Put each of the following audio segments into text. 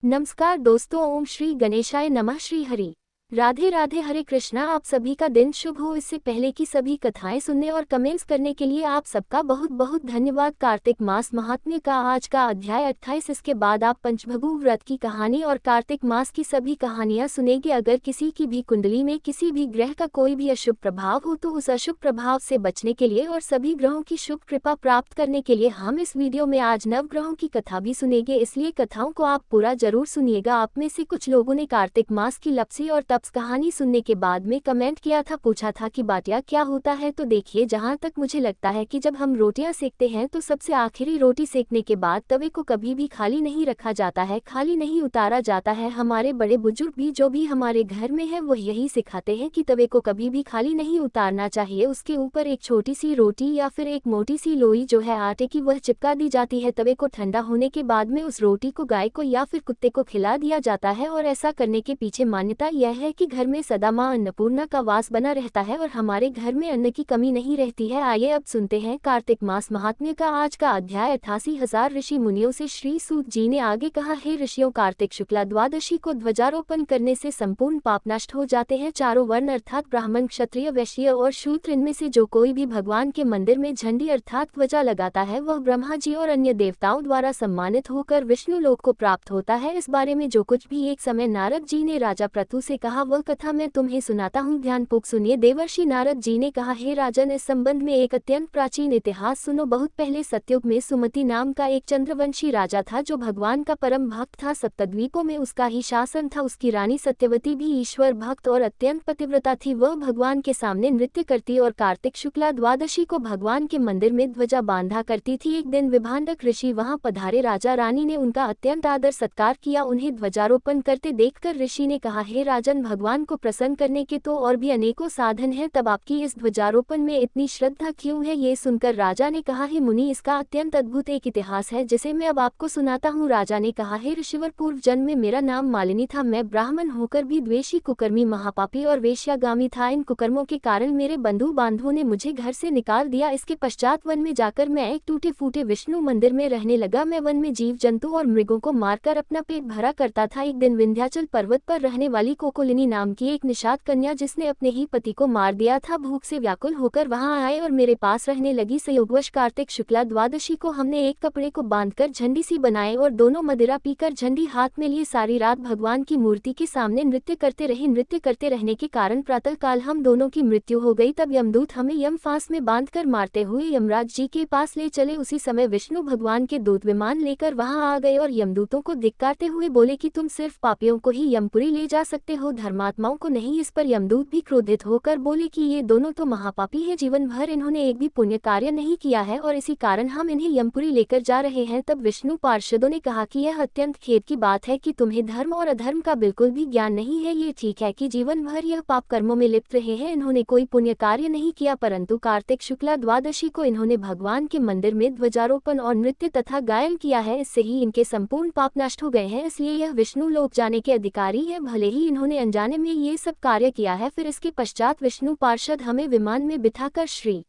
नमस्कार दोस्तों, ओम श्री गणेशाय नमः। श्री हरि राधे राधे, हरे कृष्णा। आप सभी का दिन शुभ हो। इससे पहले कि सभी कथाएं सुनने और कमेंट्स करने के लिए आप सबका बहुत बहुत धन्यवाद। कार्तिक मास महात्म्य का आज का अध्याय 28। इसके बाद आप पंचभगु व्रत की कहानी और कार्तिक मास की सभी कहानियां सुनेंगे। अगर किसी की भी कुंडली में किसी भी ग्रह का कोई भी अशुभ प्रभाव हो तो उस अशुभ प्रभाव से बचने के लिए और सभी ग्रहों की शुभ कृपा प्राप्त करने के लिए हम इस वीडियो में आज नवग्रहों की कथा भी सुनेंगे, इसलिए कथाओं को आप पूरा जरूर सुनिएगा। आप में से कुछ लोगों ने कार्तिक मास की लपसी और कहानी सुनने के बाद में कमेंट किया था, पूछा था कि बाटिया क्या होता है। तो देखिए, जहां तक मुझे लगता है कि जब हम रोटियां सेकते हैं तो सबसे आखिरी रोटी सेकने के बाद तवे को कभी भी खाली नहीं रखा जाता है, खाली नहीं उतारा जाता है। हमारे बड़े बुजुर्ग भी जो भी हमारे घर में है वो यही सिखाते हैं कि तवे को कभी भी खाली नहीं उतारना चाहिए। उसके ऊपर एक छोटी सी रोटी या फिर एक मोटी सी लोई जो है आटे की, वह चिपका दी जाती है। तवे को ठंडा होने के बाद में उस रोटी को गाय को या फिर कुत्ते को खिला दिया जाता है और ऐसा करने के पीछे मान्यता यह है कि घर में सदा मां अन्नपूर्णा का वास बना रहता है और हमारे घर में अन्न की कमी नहीं रहती है। आइए अब सुनते हैं कार्तिक मास महात्म्य का आज का अध्याय। 88,000 ऋषि मुनियों से श्री सूत जी ने आगे कहा, हे ऋषियों, कार्तिक शुक्ला द्वादशी को ध्वजारोपण करने से संपूर्ण पाप नष्ट हो जाते हैं। चारों वर्ण अर्थात ब्राह्मण, क्षत्रिय, वैश्य और शूद्र, इनमें से जो कोई भी भगवान के मंदिर में झंडी अर्थात ध्वजा लगाता है वह ब्रह्मा जी और अन्य देवताओं द्वारा सम्मानित होकर विष्णु लोक को प्राप्त होता है। इस बारे में जो कुछ भी एक समय नारद जी ने राजा प्रतु से कहा वह कथा मैं तुम्हें सुनाता हूँ, ध्यानपूर्वक सुनिए। देवर्षि नारद जी ने कहा, हे राजन, इस संबंध में एक अत्यंत प्राचीन इतिहास सुनो। बहुत पहले सतयुग में सुमति नाम का एक चंद्रवंशी राजा था जो भगवान का परम भक्त था। सप्तद्वीपों में उसका ही शासन था। उसकी रानी सत्यवती भी ईश्वर भक्त और अत्यंत पतिव्रता थी। वह भगवान के सामने नृत्य करती और कार्तिक शुक्ला द्वादशी को भगवान के मंदिर में ध्वजा बांधा करती थी। एक दिन विभांडक ऋषि वहां पधारे। राजा रानी ने उनका अत्यंत आदर सत्कार किया। उन्हें ध्वजारोपण करते देखकर ऋषि ने कहा, हे राजन, भगवान को प्रसन्न करने के तो और भी अनेकों साधन हैं, तब आपकी इस ध्वजारोपण में इतनी श्रद्धा क्यों है। ये सुनकर राजा ने कहा, हे मुनि, इसका अत्यंत अद्भुत एक इतिहास है जिसे मैं अब आपको सुनाता हूँ। राजा ने कहा, हे ऋषिवर, पूर्व जन्म में मेरा नाम मालिनी था। मैं ब्राह्मण होकर भी द्वेषी, कुकर्मी, महापापी और वेश्यागामी था। इन कुकर्मों के कारण मेरे बंधु बांधवों ने मुझे घर से निकाल दिया। इसके पश्चात वन में जाकर मैं एक टूटे फूटे विष्णु मंदिर में रहने लगा। मैं वन में जीव जंतु और मृगों को मारकर अपना पेट भरा करता था। एक दिन विंध्याचल पर्वत पर रहने वाली कोकोलिनी नाम की एक निषाद कन्या, जिसने अपने ही पति को मार दिया था, भूख से व्याकुल होकर वहां आए और मेरे पास रहने लगी। संयोगवश कार्तिक शुक्ला द्वादशी को हमने एक कपड़े को बांधकर झंडी सी बनाई और दोनों मदिरा पीकर झंडी हाथ में लिए सारी रात भगवान की मूर्ति के सामने नृत्य करते रहे। नृत्य करते रहने के कारण प्रातःकाल हम दोनों की मृत्यु हो गई। तब यमदूत हमें यम फांस में बांधकर मारते हुए यमराज जी के पास ले चले। उसी समय विष्णु भगवान के दूत विमान लेकर वहां आ गए और यमदूतों को धिक्कारते हुए बोले कि तुम सिर्फ पापियों को ही यमपुरी ले जा सकते हो, धर्मात्माओं को नहीं। इस पर यमदूत भी क्रोधित होकर बोले कि ये दोनों तो महापापी हैं, जीवन भर इन्होंने एक भी पुण्य कार्य नहीं किया है और इसी कारण हम इन्हें यमपुरी लेकर जा रहे हैं। तब विष्णु पार्षदों ने कहा कि यह अत्यंत खेद की बात है कि तुम्हें धर्म और अधर्म का बिल्कुल भी ज्ञान नहीं है। ये ठीक है कि जीवन भर यह पाप कर्मों में लिप्त रहे हैं, इन्होंने कोई पुण्य कार्य नहीं किया, परंतु कार्तिक शुक्ला द्वादशी को इन्होंने भगवान के मंदिर में ध्वजारोपण और नृत्य तथा गायन किया है। इससे ही इनके संपूर्ण पाप नष्ट हो गए हैं, इसलिए यह विष्णु लोक जाने के अधिकारी है। भले ही इन्होंने अनजाने में ये सब कार्य किया है। फिर इसके पश्चात विष्णु पार्षद हमें विमान में बिठाकर श्री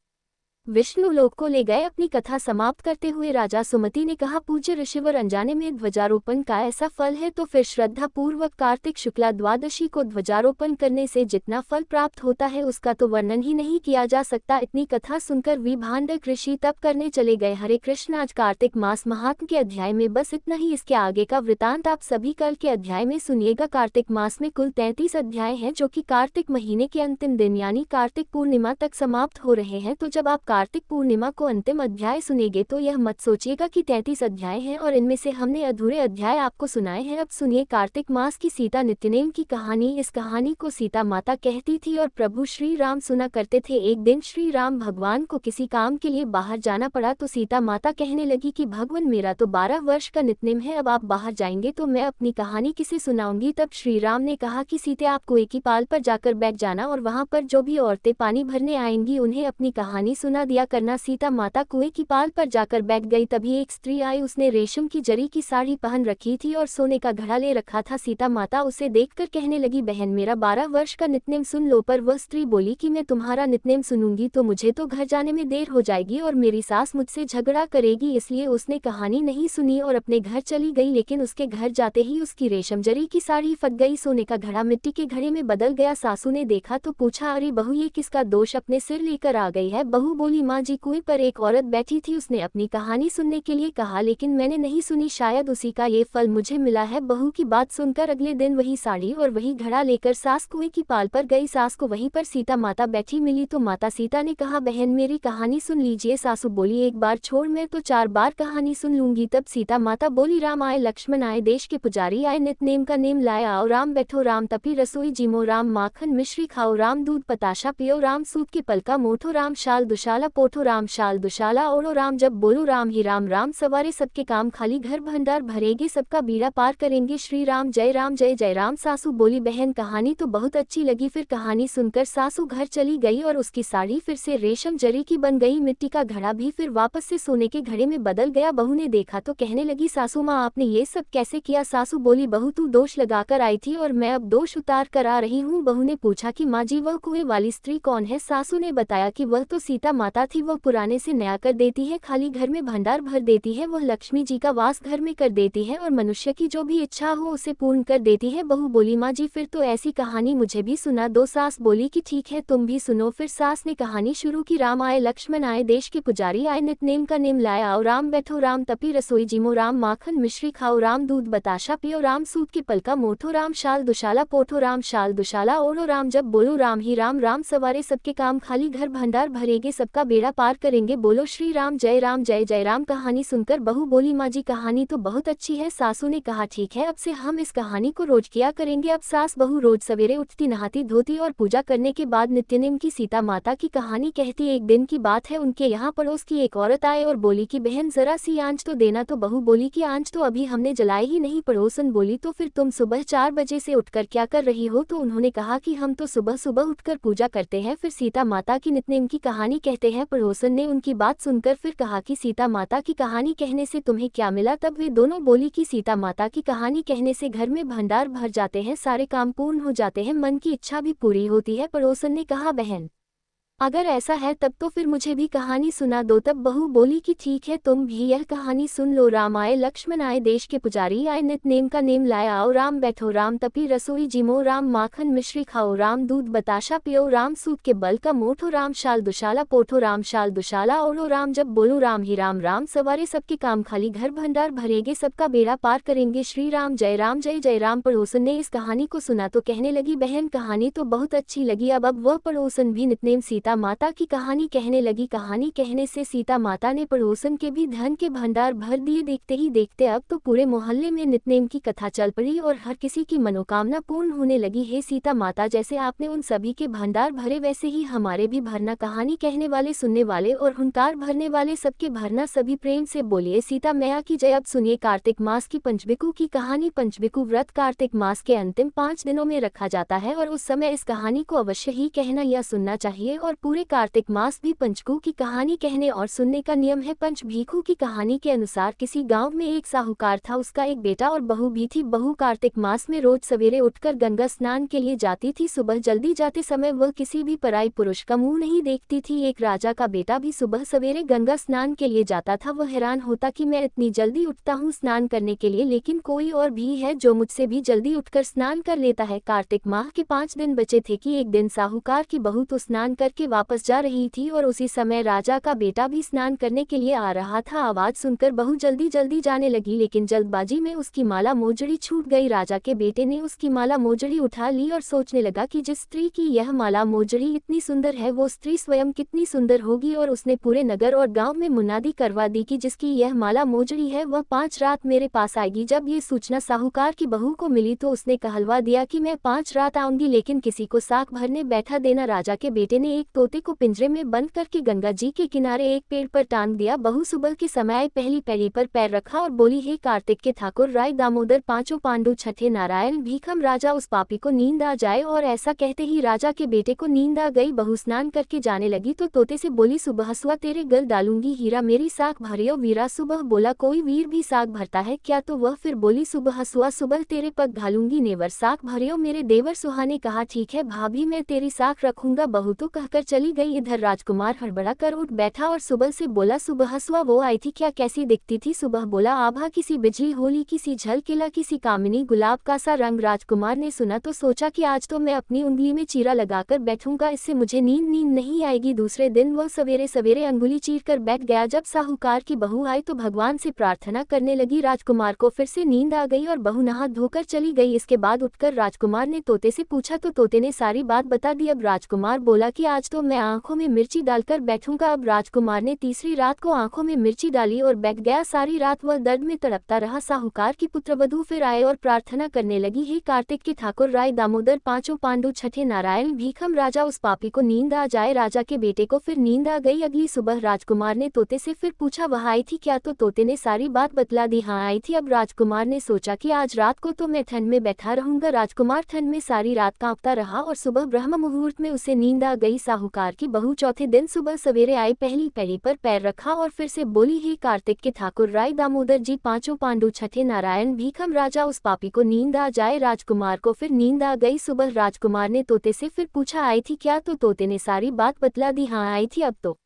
विष्णु लोक को ले गए। अपनी कथा समाप्त करते हुए राजा सुमति ने कहा, पूज्य ऋषिवर, अनजाने में ध्वजारोपण का ऐसा फल है तो फिर श्रद्धा पूर्वक कार्तिक शुक्ला द्वादशी को ध्वजारोपण करने से जितना फल प्राप्त होता है उसका तो वर्णन ही नहीं किया जा सकता। इतनी कथा सुनकर विभांडक ऋषि तप करने चले गए। हरे कृष्ण। आज कार्तिक मास महात्म्य के अध्याय में बस इतना ही। इसके आगे का वृतांत आप सभी कल के अध्याय में सुनिएगा। कार्तिक मास में कुल 33 अध्याय हैं जो कि कार्तिक महीने के अंतिम दिन यानी कार्तिक पूर्णिमा तक समाप्त हो रहे हैं। तो जब आप कार्तिक पूर्णिमा को अंतिम अध्याय सुनेंगे तो यह मत सोचिएगा कि 33 अध्याय हैं और इनमें से हमने अधूरे अध्याय आपको सुनाए हैं। अब सुनिए कार्तिक मास की सीता नित्यनेम की कहानी। इस कहानी को सीता माता कहती थी और प्रभु श्री राम सुना करते थे। एक दिन श्री राम भगवान को किसी काम के लिए बाहर जाना पड़ा तो सीता माता कहने लगी कि भगवान, मेरा तो 12 वर्ष का नित्यनेम है, अब आप बाहर जाएंगे तो मैं अपनी कहानी किसे सुनाऊंगी। तब श्री राम ने कहा कि सीते, आप कुएं की पाल पर जाकर बैठ जाना और वहां पर जो भी औरतें पानी भरने आएंगी उन्हें अपनी कहानी सुना सुना दिया करना। सीता माता कुएं की पाल पर जाकर बैठ गई। तभी एक स्त्री आई, उसने रेशम की जरी की साड़ी पहन रखी थी और सोने का घड़ा ले रखा था। सीता माता उसे देखकर कहने लगी, बहन मेरा 12 वर्ष का नितनेम सुन लो। पर वह स्त्री बोली कि मैं तुम्हारा नितनेम सुनूंगी तो मुझे तो घर जाने में देर हो जाएगी और मेरी सास मुझसे झगड़ा करेगी, इसलिए उसने कहानी नहीं सुनी और अपने घर चली गई। लेकिन उसके घर जाते ही उसकी रेशम जरी की साड़ी फट गई, सोने का घड़ा मिट्टी के घड़े में बदल गया। सासू ने देखा तो पूछा, अरे बहू ये किसका दोष अपने सिर लेकर आ गई है। बहू बोली, माँ जी कुएं पर एक औरत बैठी थी, उसने अपनी कहानी सुनने के लिए कहा लेकिन मैंने नहीं सुनी, शायद उसी का ये फल मुझे मिला है। बहू की बात सुनकर अगले दिन वही साड़ी और वही घड़ा लेकर सास कुएं की पाल पर गई। सास को वहीं पर सीता माता बैठी मिली तो माता सीता ने कहा, बहन मेरी कहानी सुन लीजिए। सासू बोली, एक बार छोड़, मैं तो 4 बार कहानी सुन लूंगी। तब सीता माता बोली, राम आए लक्ष्मण आए, देश के पुजारी आए, नितनेम का नेम लाए, आओ राम बैठो, राम तपी रसोई जिमो, राम माखन मिश्री खाओ, राम दूध पताशा पियो, राम सूत के पलका मोठो, राम शाल दुशाला पोठो, राम शाल दुशाला ओढ़ो, राम जब बोलो राम ही राम, राम सवारे सबके काम खाली, घर भंडार भरेगे, सबका बीड़ा पार करेंगे, श्री राम जय जय राम। सासू बोली, बहन कहानी तो बहुत अच्छी लगी। फिर कहानी सुनकर सासू घर चली गई और उसकी साड़ी फिर से रेशम जरी की बन गई, मिट्टी का घड़ा भी फिर वापस से सोने के घड़े में बदल गया। बहू ने देखा तो कहने लगी, सासू माँ आपने ये सब कैसे किया। सासू बोली, बहू तू दोष लगाकर आई थी और मैं अब दोष उतार कर आ रही हूँ। बहू ने पूछा कि माँ जी वह कुएं वाली स्त्री कौन है। सासू ने बताया कि वह तो सीता माता थी, वह पुराने से नया कर देती है, खाली घर में भंडार भर देती है, वह लक्ष्मी जी का वास घर में कर देती है और मनुष्य की जो भी इच्छा हो उसे पूर्ण कर देती है। बहू बोली, माँ जी फिर तो ऐसी कहानी मुझे भी सुना दो। सास बोली कि ठीक है तुम भी सुनो। फिर सास ने कहानी शुरू की, राम आए लक्ष्मण आए, देश के पुजारी आए, नितनेम का नेम लाए, आओ राम बैठो, राम तपी रसोई जिमो, राम माखन मिश्री खाओ, राम दूध बताशा पियो, राम सूत के पलका मोठो, राम शाल दुशाला पोठो, राम शाल दुशाला ओढ़ो, राम जब बोलो राम ही राम, राम सवारे सबके काम खाली, घर भंडार भरेगे, सबका बेड़ा पार करेंगे, बोलो श्री राम जय राम। कहानी सुनकर बहू बोली, माँ जी कहानी तो बहुत अच्छी है। सासू ने कहा, ठीक है अब से हम इस कहानी को रोज किया करेंगे। अब सास बहू रोज सवेरे उठती, नहाती धोती और पूजा करने के बाद नित्यनेम की सीता माता की कहानी कहती। एक दिन की बात है, उनके यहाँ पड़ोस की एक औरत आए और बोली कि बहन जरा सी आंच तो देना। तो बहू बोली कि आंच तो अभी हमने जलाई ही नहीं। पड़ोसन बोली, तो फिर तुम सुबह 4 बजे से उठकर क्या कर रही हो। तो उन्होंने कहा कि हम तो सुबह सुबह उठकर पूजा करते हैं, फिर सीता माता की नितनेम की कहानी कहते हैं। पड़ोसन ने उनकी बात सुनकर फिर कहा कि सीता माता की कहानी कहने से तुम्हें क्या मिला। तब वे दोनों बोली कि सीता माता की कहानी कहने से घर में भंडार भर जाते हैं, सारे काम पूर्ण हो जाते हैं, मन की इच्छा भी पूरी होती है। पड़ोसन ने कहा, बहन अगर ऐसा है तब तो फिर मुझे भी कहानी सुना दो। तब बहू बोली कि ठीक है तुम भी यह कहानी सुन लो। राम आए लक्ष्मण आए, देश के पुजारी आए, नितनेम का नेम लाए, आओ राम बैठो, राम तपी रसोई जिमो, राम माखन मिश्री खाओ, राम दूध बताशा पियो, राम सूत के बल का मोठो, राम शाल दुशाला पोठो, राम शाल दुशाला ओढ़ो, राम जब बोलो राम ही राम, राम सवारे सबके काम खाली, घर भंडार भरेगे, सबका बेड़ा पार करेंगे, श्री राम जय राम। पड़ोसन ने इस कहानी को सुना तो कहने लगी, बहन कहानी तो बहुत अच्छी लगी। अब वह पड़ोसन भी नितनेम सीता माता की कहानी कहने लगी। कहानी कहने से सीता माता ने पड़ोसन के भी धन के भंडार भर दिए। देखते ही देखते अब तो पूरे मोहल्ले में नितनेम की कथा चल पड़ी और हर किसी की मनोकामना पूर्ण होने लगी। हे सीता माता, जैसे आपने उन सभी के भंडार भरे वैसे ही हमारे भी भरना। कहानी कहने वाले, सुनने वाले और हुंकार भरने वाले सबके भरना। सभी प्रेम से बोलिए सीता मैया की जय। अब सुनिए कार्तिक मास की पंचबिकु की कहानी। पंचबिकु व्रत कार्तिक मास के अंतिम 5 दिनों में रखा जाता है और उस समय इस कहानी को अवश्य ही कहना या सुनना चाहिए। और पूरे कार्तिक मास भी पंचकू की कहानी कहने और सुनने का नियम है। पंचभीखू की कहानी के अनुसार किसी गांव में एक साहूकार था, उसका एक बेटा और बहू भी थी। बहू कार्तिक मास में रोज सवेरे उठकर गंगा स्नान के लिए जाती थी। सुबह जल्दी जाते समय वह किसी भी पराई पुरुष का मुंह नहीं देखती थी। एक राजा का बेटा भी सुबह सवेरे गंगा स्नान के लिए जाता था। वह हैरान होता कि मैं इतनी जल्दी उठता हूँ स्नान करने के लिए, लेकिन कोई और भी है जो मुझसे भी जल्दी उठकर स्नान कर लेता है। कार्तिक माह के 5 दिन बचे थे कि एक दिन साहूकार की बहू तो स्नान करके वापस जा रही थी और उसी समय राजा का बेटा भी स्नान करने के लिए आ रहा था। आवाज सुनकर बहू जल्दी जल्दी जाने लगी, लेकिन जल्दबाजी में उसकी माला मोजड़ी छूट गई। राजा के बेटे ने उसकी माला मोजड़ी उठा ली और सोचने लगा कि जिस स्त्री की यह माला मोजड़ी इतनी सुंदर है वो स्त्री स्वयं कितनी सुंदर होगी। और उसने पूरे नगर और गांव में मुनादी करवा दी कि जिसकी यह माला मोजड़ी है वह 5 रात मेरे पास आएगी। जब ये सूचना साहूकार की बहू को मिली तो उसने कहलवा दिया कि मैं 5 रात आऊंगी, लेकिन किसी को साख भरने बैठा देना। राजा के बेटे ने एक तोते को पिंजरे में बंद करके गंगा जी के किनारे एक पेड़ पर टांग दिया। बहू सुबह के समय आई, पहली पैड़ी पर पैर रखा और बोली, हे कार्तिक के ठाकुर, राय दामोदर, पांचों पांडु, छठे नारायण, भीखम राजा, उस पापी को नींद आ जाए। और ऐसा कहते ही राजा के बेटे को नींद आ गई। बहू स्नान करके जाने लगी तो तोते से बोली, सुबह सुबह तेरे गल डालूंगी हीरा, मेरी साख भरियो वीरा। सुबह बोला, कोई वीर भी साख भरता है क्या? तो वह फिर बोली, सुबह सुबह तेरे पग घालूंगी नेवर, साख भरियो मेरे देवर। सुहा ने कहा, ठीक है भाभी, मैं तेरी साख रखूंगा। बहू तो कहकर चली गई। इधर राजकुमार हड़बड़ा कर उठ बैठा और सुबह से बोला, सुबह सुबह वो आई थी क्या, कैसी दिखती थी? सुबह बोला, आभा किसी बिजली होली, किसी झलकिला, किसी कामिनी गुलाब का सा रंग। राजकुमार ने सुना तो सोचा कि आज तो मैं अपनी उंगली में चीरा लगाकर बैठूंगा, इससे मुझे नींद नहीं आएगी। दूसरे दिन वह सवेरे सवेरे अंगुली चीर कर बैठ गया। जब साहूकार की बहू आई तो भगवान से प्रार्थना करने लगी। राजकुमार को फिर से नींद आ गई और बहू नहा धोकर चली गई। इसके बाद उठकर राजकुमार ने तोते से पूछा तो तोते ने सारी बात बता दी। अब राजकुमार बोला कि आज तो मैं आंखों में मिर्ची डालकर बैठूंगा। अब राजकुमार ने तीसरी रात को आंखों में मिर्ची डाली और बैठ गया। सारी रात वह दर्द में तड़पता रहा। साहूकार की पुत्रवधू फिर आए और प्रार्थना करने लगी, हे कार्तिक के ठाकुर, राय दामोदर, पांचों पांडु, छठे नारायण, भीखम राजा, उस पापी को नींद आ जाए। राजा के बेटे को फिर नींद आ गई। अगली सुबह राजकुमार ने तोते से फिर पूछा, वह आई थी क्या? तो तोते ने सारी बात बतला दी, हाँ आई थी। अब राजकुमार ने सोचा कि आज रात को तो मैं ठंड में बैठा रहूंगा। राजकुमार ठंड में सारी रात कांपता रहा और सुबह ब्रह्म मुहूर्त में उसे नींद आ गई। साहूकार की बहू चौथे दिन सुबह सवेरे आई, पहली पैड़ी पर पैर रखा और फिर से बोली, हे कार्तिक के ठाकुर, राय दामोदर जी, पांचों पांडु, छठे नारायण, भीखम राजा, उस पापी को नींद आ जाए। राजकुमार को फिर नींद आ गई। सुबह राजकुमार ने तोते से फिर पूछा, आई थी क्या? तो तोते ने सारी बात बतला दी, हाँ आई थी। अब तो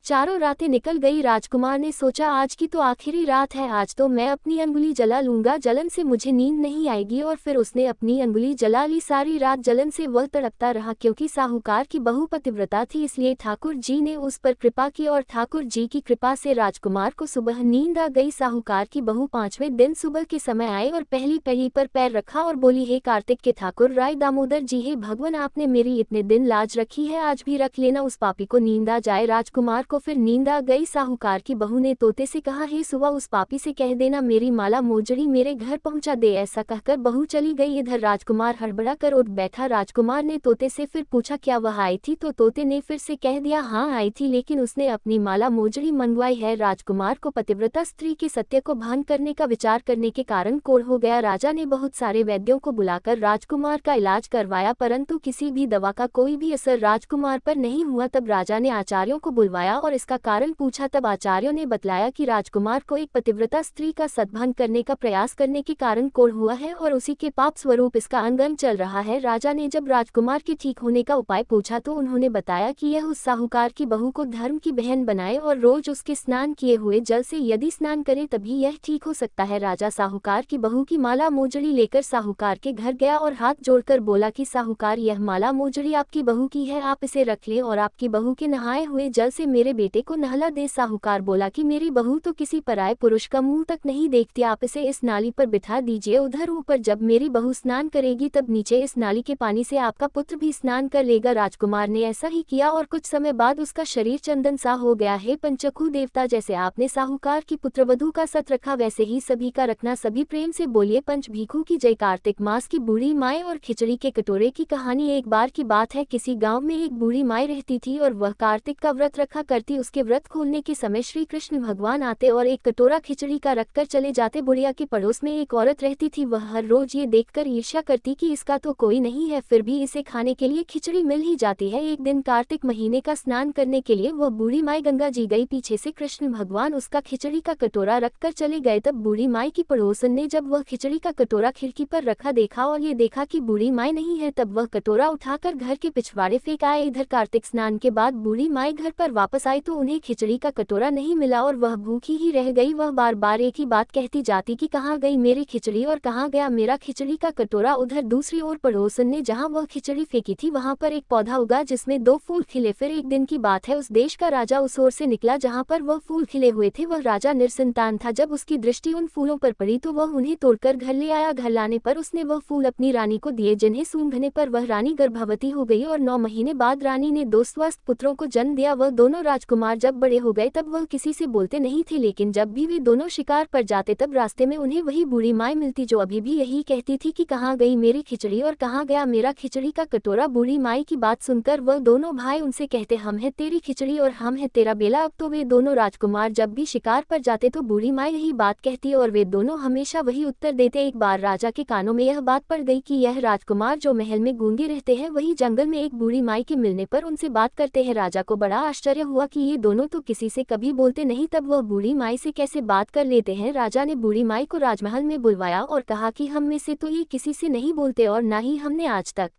चारों रातें निकल गई। राजकुमार ने सोचा, आज की तो आखिरी रात है, आज तो मैं अपनी अंगुली जला लूंगा, जलन से मुझे नींद नहीं आएगी। और फिर उसने अपनी अंगुली जला ली। सारी रात जलन से वह तड़पता रहा। क्योंकि साहूकार की बहू पतिव्रता थी, इसलिए ठाकुर जी ने उस पर कृपा की और ठाकुर जी की कृपा से राजकुमार को सुबह नींद आ गई। साहूकार की बहू पांचवें दिन सुबह के समय आए और पहली पैड़ी पर पैर रखा और बोली, हे कार्तिक के ठाकुर, राय दामोदर जी, हे भगवान, आपने मेरी इतने दिन लाज रखी है, आज भी रख लेना, उस पापी को नींद आ जाए। राजकुमार को फिर नींद आ गई। साहूकार की बहू ने तोते से कहा, हे सुबह उस पापी से कह देना मेरी माला मोजड़ी मेरे घर पहुंचा दे। ऐसा कहकर बहू चली गई। इधर राजकुमार हड़बड़ा कर उठ बैठा। राजकुमार ने तोते से फिर पूछा, क्या वह आई थी? तो तोते ने फिर से कह दिया, हाँ आई थी, लेकिन उसने अपनी माला मोजड़ी मंगवाई है। राजकुमार को पतिव्रता स्त्री के सत्य को भान करने का विचार करने के कारण कोढ़ हो गया। राजा ने बहुत सारे वैद्यों को बुलाकर राजकुमार का इलाज करवाया, परंतु किसी भी दवा का कोई भी असर राजकुमार पर नहीं हुआ। तब राजा ने आचार्यों को बुलवाया और इसका कारण पूछा। तब आचार्यों ने बतलाया कि राजकुमार को एक पतिव्रता स्त्री का सद्भान करने का प्रयास करने के कारण कोढ़ हुआ है और उसी के पाप स्वरूप इसका अंगम चल रहा है। राजा ने जब राजकुमार के ठीक होने का उपाय पूछा तो उन्होंने बताया कि यह उस साहूकार की बहू को धर्म की बहन बनाए और रोज उसके स्नान किए हुए जल से यदि स्नान करे तभी यह ठीक हो सकता है। राजा साहूकार की बहू की माला मोजड़ी लेकर साहूकार के घर गया और हाथ जोड़कर बोला कि साहूकार, यह माला मोजड़ी आपकी बहू की है, आप इसे रख लें और आपकी बहू के नहाए हुए जल से मेरे बेटे को नहला दे। साहूकार बोला कि मेरी बहू तो किसी पराये पुरुष का मुंह तक नहीं देखती, आप इसे इस नाली पर बिठा दीजिए। उधर ऊपर जब मेरी बहू स्नान करेगी तब नीचे इस नाली के पानी से आपका पुत्र भी स्नान कर लेगा। राजकुमार ने ऐसा ही किया और कुछ समय बाद उसका शरीर चंदन सा हो गया। हे पंचखू देवता, जैसे आपने साहूकार की पुत्रवधू का सत रखा वैसे ही सभी का रखना। सभी प्रेम से बोलिए, पंच भीखू की जय। कार्तिक मास की बूढ़ी माए और खिचड़ी के कटोरे की कहानी। एक बार की बात है, किसी गाँव में एक बूढ़ी माए रहती थी और वह कार्तिक का व्रत रखा करती। उसके व्रत खोलने के समय श्री कृष्ण भगवान आते और एक कटोरा खिचड़ी का रखकर चले जाते। बुढ़िया के पड़ोस में एक औरत रहती थी, वह हर रोज ये देखकर ईर्ष्या करती कि इसका तो कोई नहीं है, फिर भी इसे खाने के लिए खिचड़ी मिल ही जाती है। एक दिन कार्तिक महीने का स्नान करने के लिए वह बूढ़ी माई गंगा जी गई। पीछे से कृष्ण भगवान उसका खिचड़ी का कटोरा रखकर चले गए। तब बूढ़ी माई की पड़ोसन ने जब वह खिचड़ी का कटोरा खिड़की पर रखा देखा और ये देखा कि बूढ़ी माई नहीं है, तब वह कटोरा उठाकर घर के पिछवाड़े फेंक आए। इधर कार्तिक स्नान के बाद बूढ़ी माई घर पर वापस आई तो उन्हें खिचड़ी का कटोरा नहीं मिला और वह भूखी ही रह गई। वह बार बार एक ही बात कहती जाती कि कहाँ गई मेरी खिचड़ी और कहाँ गया मेरा खिचड़ी का कटोरा। उधर दूसरी ओर पड़ोसन ने जहाँ वह खिचड़ी फेंकी थी वहाँ पर एक पौधा उगा जिसमें 2 फूल खिले। फिर एक दिन की बात है, उस देश का राजा उस ओर से निकला जहाँ पर वह फूल खिले हुए थे। वह राजा निरसंतान था। जब उसकी दृष्टि उन फूलों पर पड़ी तो वह उन्हें तोड़कर घर ले आया। घर लाने पर उसने वह फूल अपनी रानी को दिए, जिन्हें सूंघने पर वह रानी गर्भवती हो गई और 9 महीने बाद रानी ने 2 स्वस्थ पुत्रों को जन्म दिया। वह दोनों राजकुमार जब बड़े हो गए तब वह किसी से बोलते नहीं थे, लेकिन जब भी वे दोनों शिकार पर जाते तब रास्ते में उन्हें वही बूढ़ी माई मिलती जो अभी भी यही कहती थी कि कहाँ गई मेरी खिचड़ी और कहाँ गया मेरा खिचड़ी का कटोरा। बूढ़ी माई की बात सुनकर वह दोनों भाई उनसे कहते, हम है तेरी खिचड़ी और हम है तेरा बेला। अब तो वे दोनों राजकुमार जब भी शिकार पर जाते तो बूढ़ी माई यही बात कहती और वे दोनों हमेशा वही उत्तर देते। एक बार राजा के कानों में यह बात पड़ गई कि यह राजकुमार जो महल में गूंगे रहते हैं वही जंगल में एक बूढ़ी माई के मिलने पर उनसे बात करते हैं। राजा को बड़ा आश्चर्य हुआ कि ये दोनों तो किसी से कभी बोलते नहीं, तब वह बूढ़ी माई से कैसे बात कर लेते हैं। राजा ने बूढ़ी माई को राजमहल में बुलवाया और कहा कि हम में से तो ये किसी से नहीं बोलते और ना ही हमने आज तक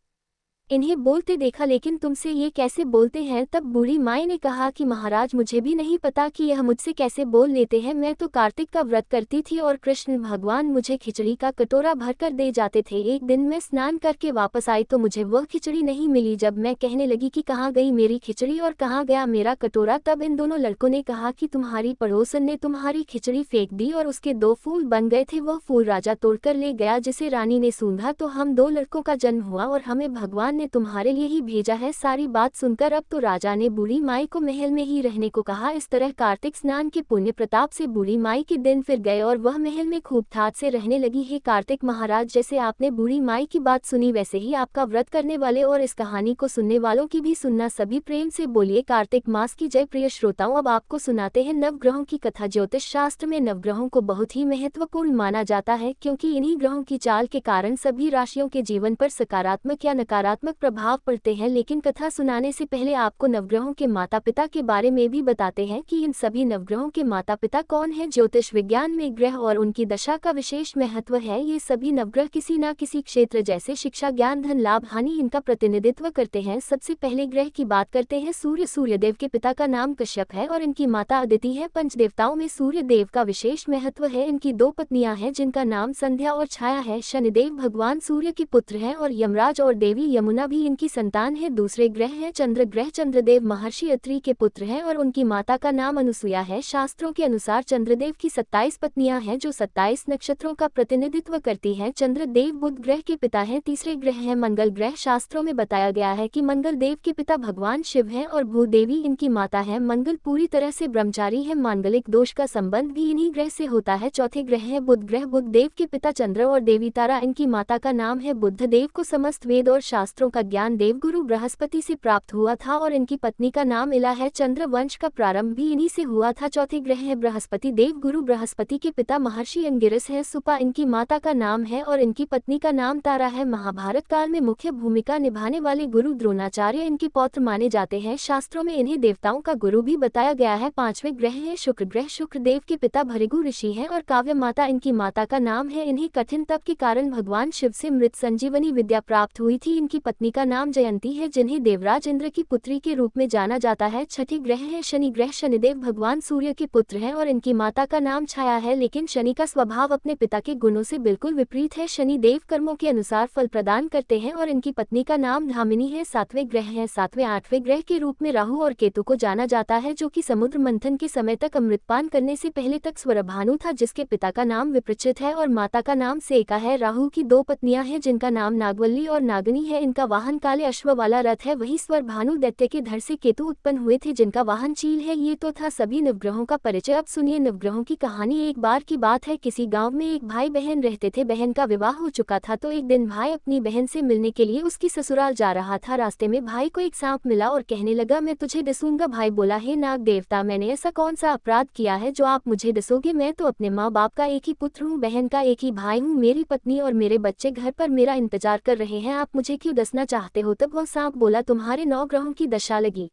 इन्हें बोलते देखा, लेकिन तुमसे ये कैसे बोलते हैं। तब बूढ़ी माई ने कहा कि महाराज मुझे भी नहीं पता कि यह मुझसे कैसे बोल लेते हैं। मैं तो कार्तिक का व्रत करती थी और कृष्ण भगवान मुझे खिचड़ी का कटोरा भरकर दे जाते थे। एक दिन मैं स्नान करके वापस आई तो मुझे वह खिचड़ी नहीं मिली। जब मैं कहने लगी कि कहाँ गई मेरी खिचड़ी और कहाँ गया मेरा कटोरा, तब इन दोनों लड़कों ने कहा कि तुम्हारी पड़ोसन ने तुम्हारी खिचड़ी फेंक दी और उसके 2 फूल बन गए थे। वह फूल राजा तोड़कर ले गया जिसे रानी ने सूंघा तो हम 2 लड़कों का जन्म हुआ और हमें भगवान ने तुम्हारे लिए ही भेजा है। सारी बात सुनकर अब तो राजा ने बूढ़ी माई को महल में ही रहने को कहा। इस तरह कार्तिक स्नान के पुण्य प्रताप से बूढ़ी माई के दिन फिर गए और वह महल में खूब ठाट से रहने लगी। हे कार्तिक महाराज, जैसे आपने बूढ़ी माई की बात सुनी वैसे ही आपका व्रत करने वाले और इस कहानी को सुनने वालों की भी सुनना। सभी प्रेम से बोलिए कार्तिक मास की जय। प्रिय श्रोताओं, अब आपको सुनाते हैं नवग्रहों की कथा। ज्योतिष शास्त्र में नवग्रहों को बहुत ही महत्वपूर्ण माना जाता है क्योंकि इन्हीं ग्रहों की चाल के कारण सभी राशियों के जीवन पर सकारात्मक या नकारात्मक प्रभाव पड़ते हैं। लेकिन कथा सुनाने से पहले आपको नवग्रहों के माता पिता के बारे में भी बताते हैं कि इन सभी नवग्रहों के माता पिता कौन हैं। ज्योतिष विज्ञान में ग्रह और उनकी दशा का विशेष महत्व है। ये सभी नवग्रह किसी न किसी क्षेत्र जैसे शिक्षा, ज्ञान, धन, लाभ, हानि इनका प्रतिनिधित्व करते हैं। सबसे पहले ग्रह की बात करते हैं सूर्य। सूर्यदेव के पिता का नाम कश्यप है और इनकी माता अदिति है। पंचदेवताओं में सूर्य देव का विशेष महत्व है। इनकी 2 पत्नियां हैं जिनका नाम संध्या और छाया है। शनिदेव भगवान सूर्य के पुत्र हैं और यमराज और देवी यमुना भी इनकी संतान है। दूसरे ग्रह है चंद्र ग्रह। चंद्रदेव महर्षि अत्रि के पुत्र हैं और उनकी माता का नाम अनुसुया है। शास्त्रों के अनुसार चंद्रदेव की 27 पत्नियां हैं जो 27 नक्षत्रों का प्रतिनिधित्व करती हैं। चंद्रदेव बुध ग्रह के पिता हैं। तीसरे ग्रह है मंगल ग्रह। शास्त्रों में बताया गया है कि मंगल देव के पिता भगवान शिव हैं और भूदेवी इनकी माता है। मंगल पूरी तरह से ब्रह्मचारी है। मांगलिक दोष का संबंध भी इन्हीं ग्रह से होता है। चौथे ग्रह है बुध ग्रह। बुध देव के पिता चंद्र और देवी तारा, इनकी माता का नाम है बुध। देव को समस्त वेद और शास्त्रों का ज्ञान देवगुरु बृहस्पति से प्राप्त हुआ था और इनकी पत्नी का नाम इला है। चंद्र वंश का प्रारंभ भी इन्हीं से हुआ था। चौथे ग्रह है बृहस्पति। देवगुरु बृहस्पति के पिता महर्षि अंगिरस है। सुपा इनकी माता का नाम है और इनकी पत्नी का नाम तारा है। महाभारत काल में मुख्य भूमिका निभाने वाले गुरु द्रोणाचार्य इनके पौत्र माने जाते हैं। शास्त्रों में इन्हें देवताओं का गुरु भी बताया गया है। पांचवें ग्रह है शुक्र ग्रह। शुक्र देव के पिता भृगु ऋषि हैं और काव्य माता इनकी माता का नाम है। इन्हें कठिन तप के कारण भगवान शिव से मृत संजीवनी विद्या प्राप्त हुई थी। इनकी पत्नी का नाम जयंती है जिन्हें देवराज इंद्र की पुत्री के रूप में जाना जाता है। छठी ग्रह है शनि ग्रह। शनिदेव भगवान सूर्य के पुत्र हैं और इनकी माता का नाम छाया है। लेकिन शनि का स्वभाव अपने पिता के गुणों से बिल्कुल विपरीत है। शनि देव कर्मों के अनुसार फल प्रदान करते हैं और इनकी पत्नी का नाम धामिनी है। सातवें ग्रह है सातवें आठवें ग्रह के रूप में राहु और केतु को जाना जाता है जो कि समुद्र मंथन के समय तक अमृतपान करने से पहले तक स्वरभानु था जिसके पिता का नाम विप्रचित है और माता का नाम सेका है। राहु की 2 पत्नियां हैं जिनका नाम नागवल्ली और नागनी है। इनका वाहन काले अश्व वाला रथ है। वही स्वरभानु दैत्य के धड़ से केतु उत्पन्न हुए थे जिनका वाहन चील है। ये तो था सभी नवग्रहों का परिचय। अब सुनिए नवग्रहों की कहानी। एक बार की बात है, किसी गांव में एक भाई बहन रहते थे। बहन का विवाह हो चुका था तो एक दिन भाई अपनी बहन से मिलने के लिए उसकी ससुराल जा रहा था। रास्ते में भाई को एक सांप मिला और कहने लगा, मैं तुझे डसूंगा। भाई बोला, हे नाग देवता, मैंने ऐसा कौन सा अपराध किया है जो आप मुझे डसोगे? मैं तो अपने माँ बाप का एक ही पुत्र हूँ, बहन का एक ही भाई हूँ। मेरी पत्नी और मेरे बच्चे घर पर मेरा इंतजार कर रहे हैं, आप मुझे क्यों डसना चाहते हो? तब वह सांप बोला, तुम्हारे 9 ग्रहों की दशा लगी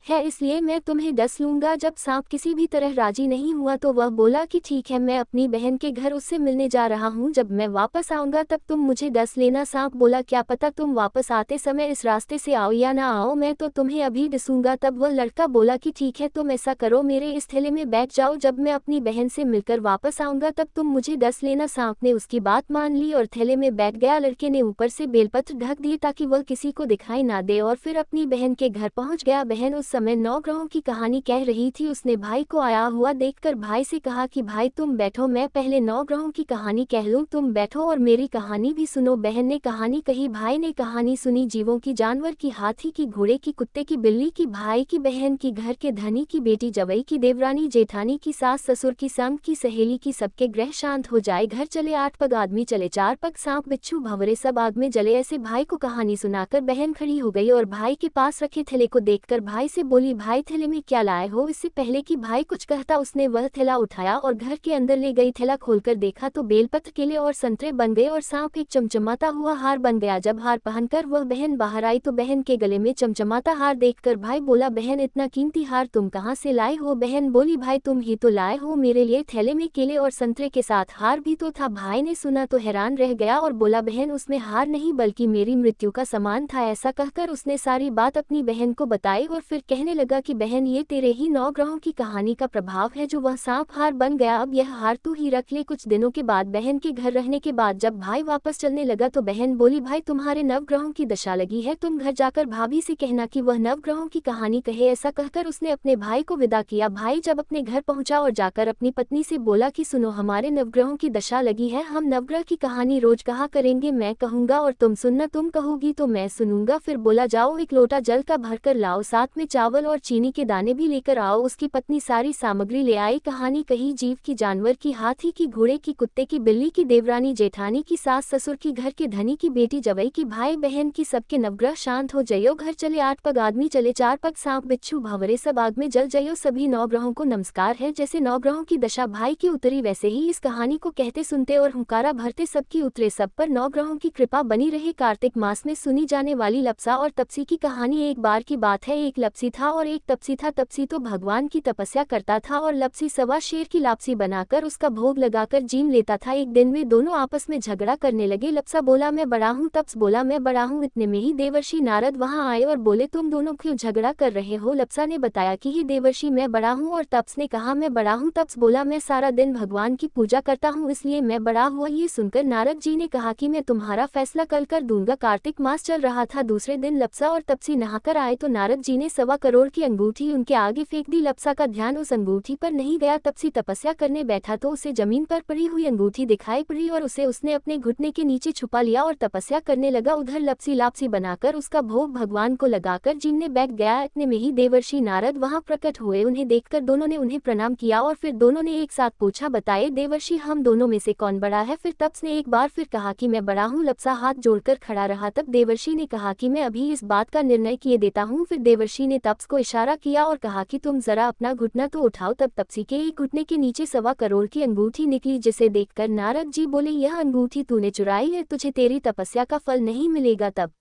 है इसलिए मैं तुम्हें डस लूंगा। जब सांप किसी भी तरह राजी नहीं हुआ तो वह बोला कि ठीक है, मैं अपनी बहन के घर उससे मिलने जा रहा हूँ, जब मैं वापस आऊंगा तब तुम मुझे डस लेना। सांप बोला, क्या पता तुम वापस आते समय इस रास्ते से आओ या ना आओ, मैं तो तुम्हें अभी डसूंगा। तब वह लड़का बोला कि ठीक है, तुम ऐसा करो, मेरे इस थैले में बैठ जाओ, जब मैं अपनी बहन से मिलकर वापस आऊंगा तब तुम मुझे डस लेना। सांप ने उसकी बात मान ली और थैले में बैठ गया। लड़के ने ऊपर से बेलपत्र ढक दिए ताकि वह किसी को दिखाई ना दे और फिर अपनी बहन के घर पहुंच गया। बहन उस समय 9 ग्रहों की कहानी कह रही थी। उसने भाई को आया हुआ देखकर भाई से कहा कि भाई तुम बैठो, मैं पहले 9 ग्रहों की कहानी कह लूं, तुम बैठो और मेरी कहानी भी सुनो। बहन ने कहानी कही, भाई ने कहानी सुनी। जीवों की, जानवर की, हाथी की, घोड़े की, कुत्ते की, बिल्ली की, भाई की, बहन की, घर के धनी की, बेटी जवई की, देवरानी जेठानी की, सास ससुर की, संग की, सहेली की, सबके ग्रह शांत हो जाए। घर चले 8 पग आदमी चले, 4 पग सांप बिच्छू भंवरे सब आग में जले। ऐसे भाई को कहानी सुनाकर बहन खड़ी हो गई और भाई के पास रखे थैले को देखकर भाई से बोली, भाई थैले में क्या लाए हो? इससे पहले कि भाई कुछ कहता उसने वह थैला उठाया और घर के अंदर ले गई। थैला खोलकर देखा तो बेलपत्र, केले और संतरे बन गए और सांप एक चमचमाता हुआ हार बन गया। जब हार पहनकर वह बहन बाहर आई तो बहन के गले में चमचमाता हार देखकर भाई बोला, बहन इतना कीमती हार तुम कहाँ से लाए हो? बहन बोली, भाई तुम ही तो लाए हो मेरे लिए। थैले में केले और संतरे के साथ हार भी तो था। भाई ने सुना तो हैरान रह गया और बोला, बहन उसमें हार नहीं बल्कि मेरी मृत्यु का सामान था। ऐसा कहकर उसने सारी बात अपनी बहन को बताई और फिर कहने लगा कि बहन ये तेरे ही 9 ग्रहों की कहानी का प्रभाव है जो वह सांप हार बन गया। अब यह हार तू ही रख ले। कुछ दिनों के बाद बहन के घर रहने के बाद जब भाई वापस चलने लगा तो बहन बोली, भाई तुम्हारे 9 ग्रहों की दशा लगी है, तुम घर जाकर भाभी से कहना कि वह 9 ग्रहों की कहानी कहे। ऐसा कहकर उसने अपने भाई को विदा किया। भाई जब अपने घर पहुंचा और जाकर अपनी पत्नी से बोला कि सुनो, हमारे 9 ग्रहों की दशा लगी है, हम नवग्रह की कहानी रोज कहा करेंगे, मैं कहूंगा और तुम सुनना, तुम कहोगी तो मैं सुनूंगा। फिर बोला, जाओ 1 लोटा जल का भरकर लाओ, साथ में चावल और चीनी के दाने भी लेकर आओ। उसकी पत्नी सारी सामग्री ले आई। कहानी कही, जीव की, जानवर की, हाथी की, घोड़े की, कुत्ते की, बिल्ली की, देवरानी जेठानी की, सास ससुर की, घर के धनी की, बेटी जवई की, भाई बहन की, सबके नवग्रह शांत हो जयो। घर चले 8 पग आदमी चले, 4 पग सांप बिच्छू भंवरे सब आग में जल जयो। सभी 9 ग्रहों को नमस्कार है। जैसे 9 ग्रहों की दशा भाई की उतरी वैसे ही इस कहानी को कहते सुनते और हुंकारा भरते सबकी उतरे। सब पर 9 ग्रहों की कृपा बनी रहे। कार्तिक मास में सुनी जाने वाली लप्सा और तपसी की कहानी। एक बार की बात है, एक लप्सी था और एक तपसी था। तपसी तो भगवान की तपस्या करता था और लप्सी सवा शेर की लापसी बनाकर उसका भोग लगाकर जीन लेता था। एक दिन वे दोनों आपस में झगड़ा करने लगे। लप्सा बोला, मैं बड़ा हूँ, तप्स बोला, मैं बड़ा हूँ। इतने में ही देवर्षि नारद वहां आए और बोले, तुम दोनों क्यों झगड़ा कर रहे हो? लप्सा ने बताया कि हे देवर्षि, मैं बड़ा हूँ। और तप्स ने कहा, मैं बड़ा हूँ। तप्स बोला, मैं सारा दिन भगवान की पूजा करता हूँ इसलिए मैं बड़ा हुआ। ये सुनकर नारद जी ने कहा कि मैं तुम्हारा फैसला कल कर दूंगा। कार्तिक मास चल रहा था। दूसरे दिन लप्सा और तपसी नहाकर आए तो नारद जी ने 1.25 करोड़ की अंगूठी उनके आगे फेंक दी। लप्सा का ध्यान उस अंगूठी पर नहीं गया। तपसी तपस्या करने बैठा तो उसे जमीन पर पड़ी हुई अंगूठी दिखाई पड़ी और उसने अपने घुटने के नीचे छुपा लिया और तपस्या करने लगा। उधर लप्सी लापसी बनाकर उसका भोग भगवान को लगाकर जीनने बैठ गया। इतने में ही देवर्षि नारद वहां प्रकट हुए। उन्हें देखकर दोनों ने उन्हें प्रणाम किया और फिर दोनों ने एक साथ पूछा, बताए देवर्षि, हम दोनों में से कौन बड़ा है? फिर तप्स ने एक बार फिर कहा कि मैं बड़ा हूँ। लप्सा हाथ जोड़कर खड़ा रहा। तब देवर्षि ने कहा कि मैं अभी इस बात का निर्णय किए देता हूँ। फिर देवर्षि ने तप्स को इशारा किया और कहा कि तुम जरा अपना घुटना तो उठाओ। तब तपसी के एक घुटने के नीचे 1.25 करोड़ की अंगूठी निकली, जिसे देखकर नारद जी बोले, यह अंगूठी तूने चुराई है, तुझे तेरी तपस्या का फल नहीं मिलेगा। तब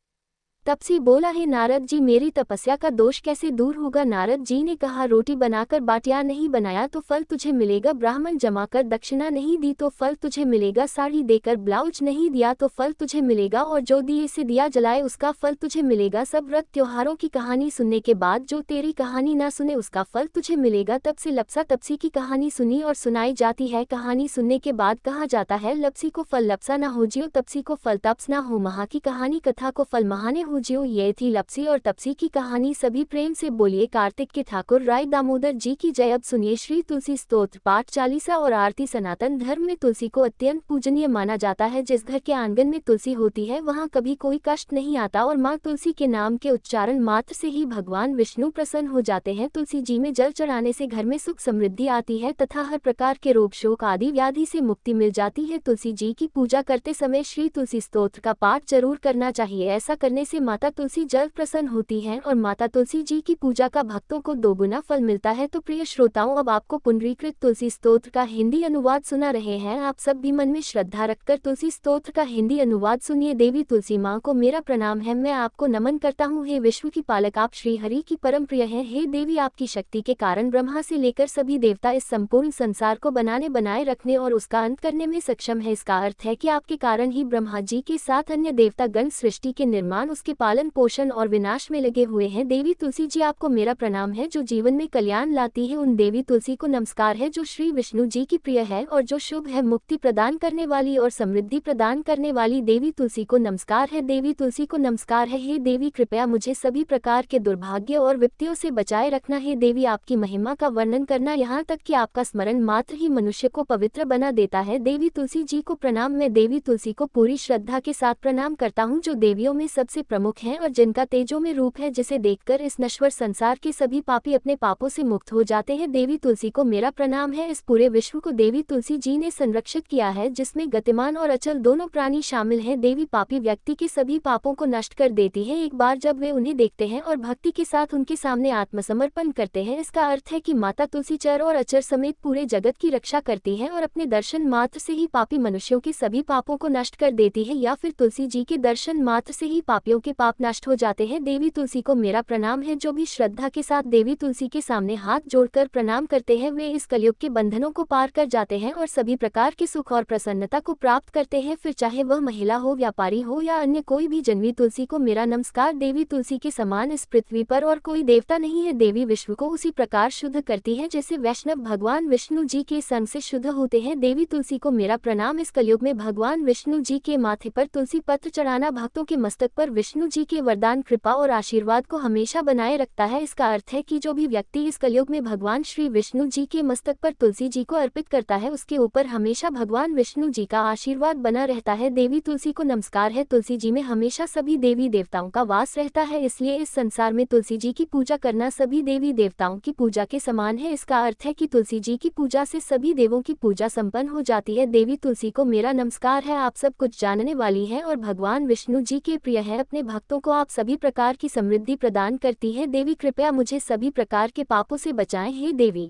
तपसी बोला, हे नारद जी, मेरी तपस्या का दोष कैसे दूर होगा? नारद जी ने कहा, रोटी बनाकर बाटिया नहीं बनाया तो फल तुझे मिलेगा, ब्राह्मण जमाकर दक्षिणा नहीं दी तो फल तुझे मिलेगा, साड़ी देकर ब्लाउज नहीं दिया तो फल तुझे मिलेगा, और जो दिए से दिया जलाए उसका फल तुझे मिलेगा। सब व्रत त्योहारों की कहानी सुनने के बाद जो तेरी कहानी ना सुने उसका फल तुझे मिलेगा। तब से लप्सा तपसी की कहानी सुनी और सुनाई जाती है। कहानी सुनने के बाद कहा जाता है, लप्सी को फल लप्सा ना हो जियो, तपसी को फल तप्स ना हो। महा की कहानी कथा को फल महाने हो जियो। ये थी लप्सी और तपसी की कहानी। सभी प्रेम से बोलिए कार्तिक के ठाकुर राय दामोदर जी की जय। अब सुनिए श्री तुलसी स्तोत्र पाठ, चालीसा और आरती। सनातन धर्म में तुलसी को अत्यंत पूजनीय माना जाता है। जिस घर के आंगन में तुलसी होती है वहां कभी कोई कष्ट नहीं आता और मां तुलसी के नाम के उच्चारण मात्र से ही भगवान विष्णु प्रसन्न हो जाते हैं। तुलसी जी में जल चढ़ाने से घर में सुख समृद्धि आती है तथा हर प्रकार के रोग शोक आदि व्याधि से मुक्ति मिल जाती है। तुलसी जी की पूजा करते समय श्री तुलसी स्तोत्र का पाठ जरूर करना चाहिए। ऐसा करने से माता तुलसी जल्द प्रसन्न होती हैं और माता तुलसी जी की पूजा का भक्तों को दोगुना फल मिलता है। तो प्रिय श्रोताओं, अब आपको पुनरीकृत तुलसी स्तोत्र का हिंदी अनुवाद सुना रहे हैं। आप सब भी मन में श्रद्धा रखकर तुलसी स्तोत्र का हिंदी अनुवाद सुनिए। देवी तुलसी माँ को मेरा प्रणाम है, मैं आपको नमन करता हूँ। हे विश्व की पालक, आप श्री हरि की परम प्रिय हैं। हे देवी, आपकी शक्ति के कारण ब्रह्मा से लेकर सभी देवता इस संपूर्ण संसार को बनाए रखने और उसका अंत करने में सक्षम है। इसका अर्थ है कि आपके कारण ही ब्रह्मा जी के साथ अन्य देवता गण सृष्टि के निर्माण, उसके उसके पालन पोषण और विनाश में लगे हुए हैं। देवी तुलसी जी आपको मेरा प्रणाम है, जो जीवन में कल्याण लाती है। उन देवी तुलसी को नमस्कार है जो श्री विष्णु जी की प्रिय है और जो शुभ है, मुक्ति प्रदान करने वाली और समृद्धि प्रदान करने वाली देवी तुलसी को नमस्कार है। देवी तुलसी को नमस्कार है। हे देवी, कृपया मुझे सभी प्रकार के दुर्भाग्य और विपत्तियों से बचाए रखना। हे देवी, आपकी महिमा का वर्णन करना, यहाँ तक कि आपका स्मरण मात्र ही मनुष्य को पवित्र बना देता है। देवी तुलसी जी को प्रणाम। मैं देवी तुलसी को पूरी श्रद्धा के साथ प्रणाम करता हूँ, जो देवियों में सबसे प्रमुख है और जिनका तेजो में रूप है, जिसे देखकर इस नश्वर संसार के सभी पापी अपने पापों से मुक्त हो जाते हैं। देवी तुलसी को मेरा प्रणाम है। इस पूरे विश्व को देवी तुलसी जी ने संरक्षित किया है, जिसमें गतिमान और अचल दोनों प्राणी शामिल हैं। देवी पापी व्यक्ति के सभी पापों को नष्ट कर देती है एक बार जब वे उन्हें देखते हैं और भक्ति के साथ उनके सामने आत्मसमर्पण करते हैं। इसका अर्थ है कि माता तुलसी चर और अचर समेत पूरे जगत की रक्षा करती है और अपने दर्शन मात्र से ही पापी मनुष्यों के सभी पापों को नष्ट कर देती है, या फिर तुलसी जी के दर्शन मात्र से ही पापियों के पाप नष्ट हो जाते हैं। देवी तुलसी को मेरा प्रणाम है। जो भी श्रद्धा के साथ देवी तुलसी के सामने हाथ जोड़कर प्रणाम करते हैं, वे इस कलयुग के बंधनों को पार कर जाते हैं और सभी प्रकार के सुख और प्रसन्नता को प्राप्त करते हैं, फिर चाहे वह महिला हो, व्यापारी हो या अन्य कोई भी। जन्मी तुलसी को मेरा नमस्कार। देवी तुलसी के समान इस पृथ्वी पर और कोई देवता नहीं है। देवी विश्व को उसी प्रकार शुद्ध करती है जैसे वैष्णव भगवान विष्णु जी के संग से शुद्ध होते हैं। देवी तुलसी को मेरा प्रणाम। इस कलयुग में भगवान विष्णु जी के माथे पर तुलसी पत्र चढ़ाना भक्तों के मस्तक पर विष्णु जी के वरदान, कृपा और आशीर्वाद को हमेशा बनाए रखता है। इसका अर्थ है कि जो भी व्यक्ति इस कलयुग में भगवान श्री विष्णु जी के मस्तक पर तुलसी जी को अर्पित करता है, उसके ऊपर हमेशा भगवान विष्णु जी का आशीर्वाद बना रहता है। देवी तुलसी को नमस्कार है। तुलसी जी में हमेशा सभी देवी देवताओं का वास रहता है, इसलिए इस संसार में तुलसी जी की पूजा करना सभी देवी देवताओं की पूजा के समान है। इसका अर्थ है कि तुलसी जी की पूजा से सभी देवों की पूजा संपन्न हो जाती है। देवी तुलसी को मेरा नमस्कार है। आप सब कुछ जानने वाली है और भगवान विष्णु जी के प्रिय है। अपने भक्तों को आप सभी प्रकार की समृद्धि प्रदान करती है। देवी, कृपया मुझे सभी प्रकार के पापों से बचाएं। हे देवी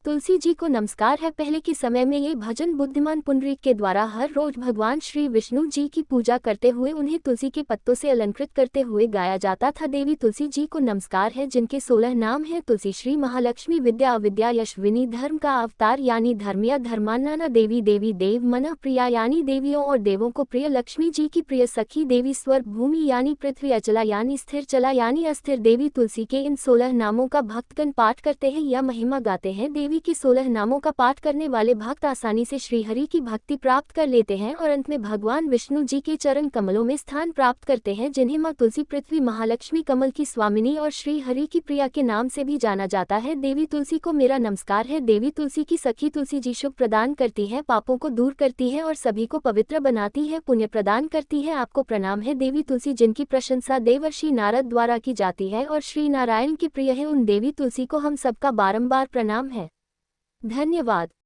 तुलसी जी को नमस्कार है। पहले के समय में ये भजन बुद्धिमान पुंडरीक के द्वारा हर रोज भगवान श्री विष्णु जी की पूजा करते हुए उन्हें तुलसी के पत्तों से अलंकृत करते हुए गाया जाता था। देवी तुलसी जी को नमस्कार है, जिनके 16 नाम हैं। तुलसी श्री महालक्ष्मी, विद्या अविद्या यशविनी, धर्म का अवतार यानी धर्मिया, धर्मान्ना देवी, देवी देव मन प्रिया यानी देवियों और देवों को प्रिय, लक्ष्मी जी की प्रिय सखी, देवी स्वर्ग भूमि यानी पृथ्वी, अचला यानी स्थिर, चला यानी अस्थिर। देवी तुलसी के इन 16 नामों का भक्तगण पाठ करते हैं या महिमा गाते हैं। देवी की 16 नामों का पाठ करने वाले भक्त आसानी से श्रीहरि की भक्ति प्राप्त कर लेते हैं और अंत में भगवान विष्णु जी के चरण कमलों में स्थान प्राप्त करते हैं, जिन्हें मां तुलसी, पृथ्वी, महालक्ष्मी, कमल की स्वामिनी और श्रीहरि की प्रिया के नाम से भी जाना जाता है। देवी तुलसी को मेरा नमस्कार है। देवी तुलसी की सखी तुलसी जी शुभ प्रदान करती है, पापों को दूर करती है और सभी को पवित्र बनाती है, पुण्य प्रदान करती है। आपको प्रणाम है। देवी तुलसी, जिनकी प्रशंसा देवर्षि नारद द्वारा की जाती है और श्री नारायण की प्रिय है, उन देवी तुलसी को हम सबका बारंबार प्रणाम है। धन्यवाद।